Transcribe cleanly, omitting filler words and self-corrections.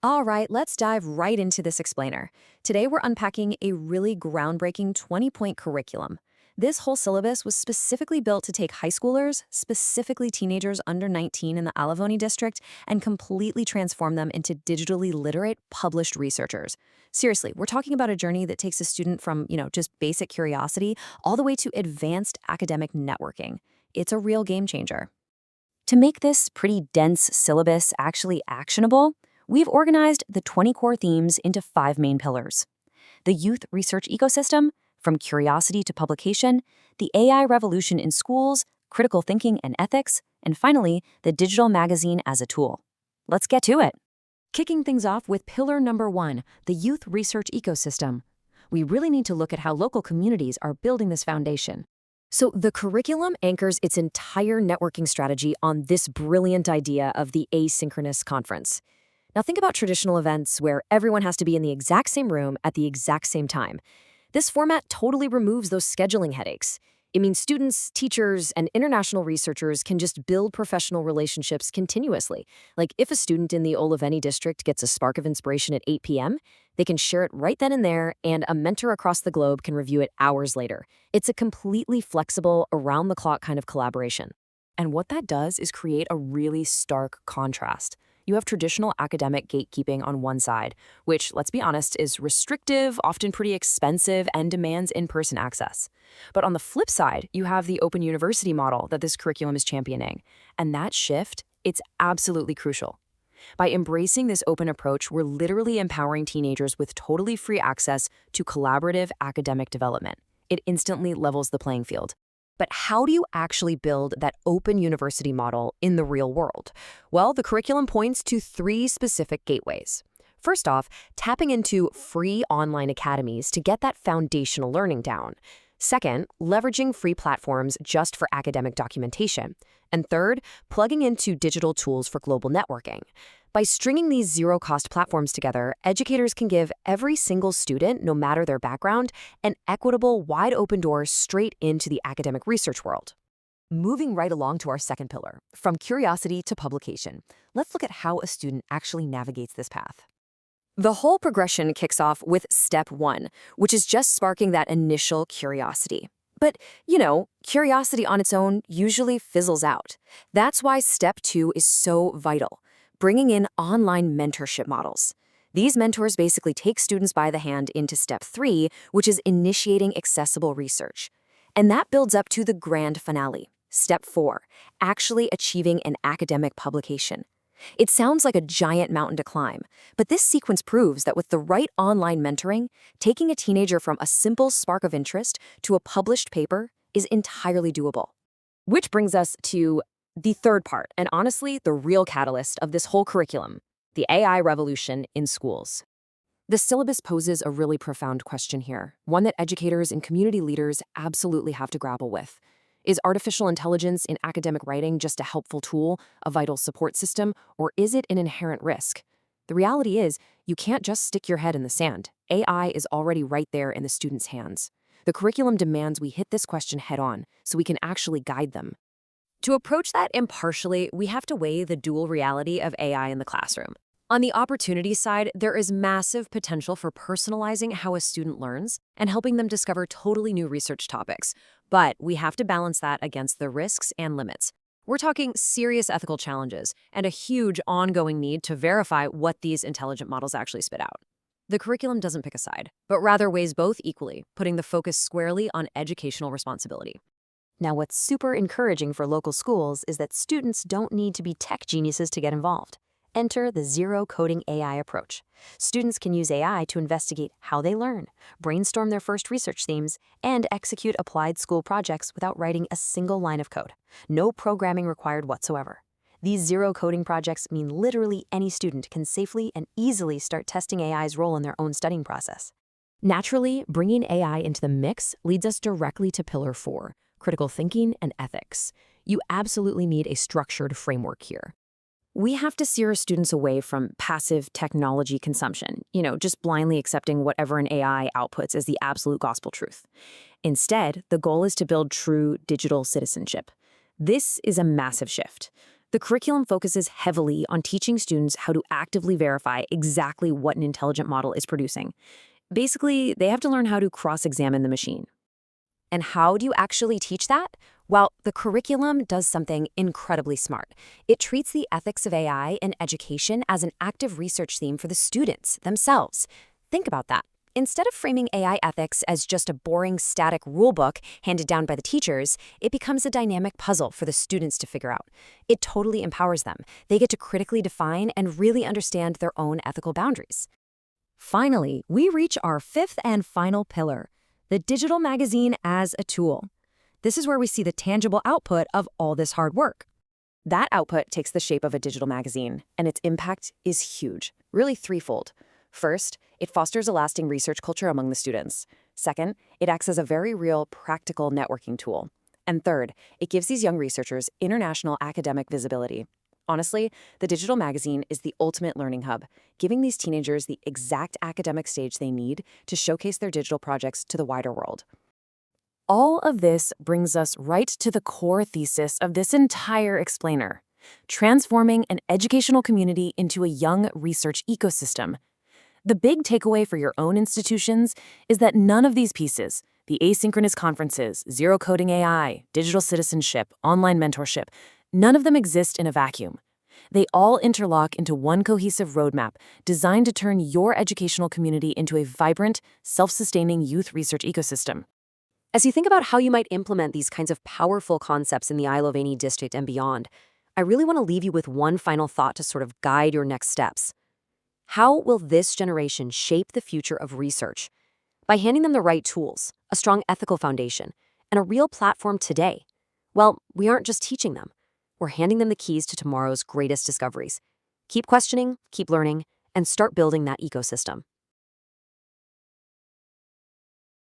All right, let's dive right into this explainer. Today we're unpacking a really groundbreaking 20-point curriculum. This whole syllabus was specifically built to take high schoolers, specifically teenagers under 19 in the Alavoni district, and completely transform them into digitally literate, published researchers. Seriously, we're talking about a journey that takes a student from, just basic curiosity all the way to advanced academic networking. It's a real game changer. To make this pretty dense syllabus actually actionable, we've organized the 20 core themes into 5 main pillars: the youth research ecosystem, from curiosity to publication, the AI revolution in schools, critical thinking and ethics, and finally, the digital magazine as a tool. Let's get to it. Kicking things off with pillar number 1, the youth research ecosystem. We really need to look at how local communities are building this foundation. So the curriculum anchors its entire networking strategy on this brilliant idea of the asynchronous conference. Now think about traditional events where everyone has to be in the exact same room at the exact same time. This format totally removes those scheduling headaches. It means students, teachers, and international researchers can just build professional relationships continuously. Like if a student in the Olaveni district gets a spark of inspiration at 8 p.m., they can share it right then and there, and a mentor across the globe can review it hours later. It's a completely flexible, around-the-clock kind of collaboration. And what that does is create a really stark contrast. You have traditional academic gatekeeping on one side, which, let's be honest, is restrictive, often pretty expensive, and demands in-person access. But on the flip side, you have the open university model that this curriculum is championing. And that shift, it's absolutely crucial. By embracing this open approach, we're literally empowering teenagers with totally free access to collaborative academic development. It instantly levels the playing field. But how do you actually build that open university model in the real world? Well, the curriculum points to 3 specific gateways. First off, tapping into free online academies to get that foundational learning down. Second, leveraging free platforms just for academic documentation. And third, plugging into digital tools for global networking. By stringing these zero-cost platforms together, educators can give every single student, no matter their background, an equitable, wide-open door straight into the academic research world. Moving right along to our second pillar, from curiosity to publication, let's look at how a student actually navigates this path. The whole progression kicks off with step 1, which is just sparking that initial curiosity. But, curiosity on its own usually fizzles out. That's why step 2 is so vital: bringing in online mentorship models. These mentors basically take students by the hand into step 3, which is initiating accessible research. And that builds up to the grand finale, step 4, actually achieving an academic publication. It sounds like a giant mountain to climb, but this sequence proves that with the right online mentoring, taking a teenager from a simple spark of interest to a published paper is entirely doable. Which brings us to the third part, and honestly, the real catalyst of this whole curriculum: the AI revolution in schools. The syllabus poses a really profound question here, one that educators and community leaders absolutely have to grapple with. Is artificial intelligence in academic writing just a helpful tool, a vital support system, or is it an inherent risk? The reality is, you can't just stick your head in the sand. AI is already right there in the students' hands. The curriculum demands we hit this question head-on so we can actually guide them. To approach that impartially, we have to weigh the dual reality of AI in the classroom. On the opportunity side, there is massive potential for personalizing how a student learns and helping them discover totally new research topics. But we have to balance that against the risks and limits. We're talking serious ethical challenges and a huge ongoing need to verify what these intelligent models actually spit out. The curriculum doesn't pick a side, but rather weighs both equally, putting the focus squarely on educational responsibility. Now, what's super encouraging for local schools is that students don't need to be tech geniuses to get involved. Enter the zero-coding AI approach. Students can use AI to investigate how they learn, brainstorm their first research themes, and execute applied school projects without writing a single line of code. No programming required whatsoever. These zero-coding projects mean literally any student can safely and easily start testing AI's role in their own studying process. Naturally, bringing AI into the mix leads us directly to Pillar 4, critical thinking and ethics. You absolutely need a structured framework here. We have to steer students away from passive technology consumption, just blindly accepting whatever an AI outputs as the absolute gospel truth. Instead, the goal is to build true digital citizenship. This is a massive shift. The curriculum focuses heavily on teaching students how to actively verify exactly what an intelligent model is producing. Basically, they have to learn how to cross-examine the machine. And how do you actually teach that? Well, the curriculum does something incredibly smart. It treats the ethics of AI in education as an active research theme for the students themselves. Think about that. Instead of framing AI ethics as just a boring, static rulebook handed down by the teachers, it becomes a dynamic puzzle for the students to figure out. It totally empowers them. They get to critically define and really understand their own ethical boundaries. Finally, we reach our fifth and final pillar, the digital magazine as a tool. This is where we see the tangible output of all this hard work. That output takes the shape of a digital magazine, and its impact is huge, really threefold. First, it fosters a lasting research culture among the students. Second, it acts as a very real, practical networking tool. And third, it gives these young researchers international academic visibility. Honestly, the digital magazine is the ultimate learning hub, giving these teenagers the exact academic stage they need to showcase their digital projects to the wider world. All of this brings us right to the core thesis of this entire explainer: transforming an educational community into a young research ecosystem. The big takeaway for your own institutions is that none of these pieces, the asynchronous conferences, zero coding AI, digital citizenship, online mentorship, none of them exist in a vacuum. They all interlock into one cohesive roadmap designed to turn your educational community into a vibrant, self-sustaining youth research ecosystem. As you think about how you might implement these kinds of powerful concepts in the Iloveni district and beyond, I really want to leave you with one final thought to sort of guide your next steps. How will this generation shape the future of research? By handing them the right tools, a strong ethical foundation, and a real platform today. Well, we aren't just teaching them. We're handing them the keys to tomorrow's greatest discoveries. Keep questioning, keep learning, and start building that ecosystem.